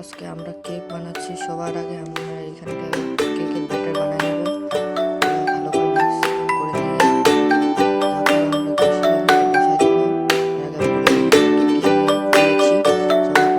আজকে আমরা কেক বানাচ্ছি। সবার আগে আমরা এখানটা কেকের ব্যাটার বানিয়ে নেব। ভালো করে মিক্স করে নিয়ে তারপর আমরা গ্যাসে বসাই দেবো। এর আগে বলে দিই কি আমি দিয়েছি। সবার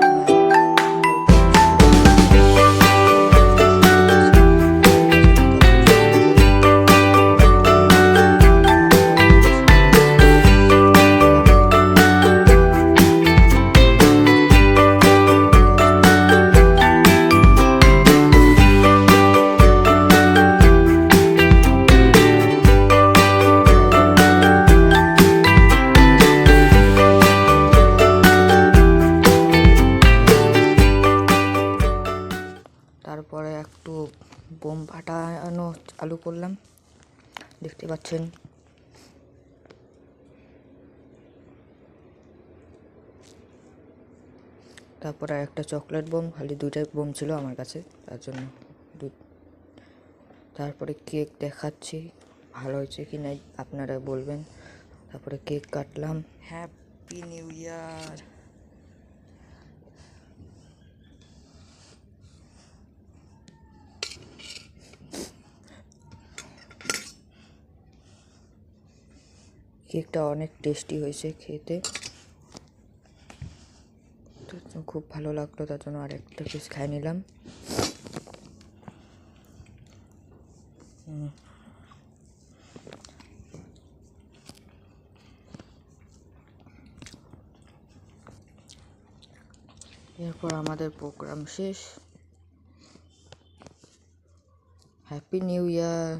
তারপরে একটু বোম ফাটানো চালু করলাম, দেখতে পাচ্ছেন। তারপরে একটা চকলেট বোম, খালি দুইটাই বোম ছিল আমার কাছে, তার জন্য তারপরে কেক দেখাচ্ছি, ভালো হয়েছে কি না আপনারা বলবেন। তারপরে কেক কাটলাম। Happy new year. কেকটা অনেক টেস্টি হয়েছে খেতে, খুব ভালো লাগলো, তার জন্য আরেকটা পিস খাই নিলাম। এরপর আমাদের প্রোগ্রাম শেষ। Happy new year.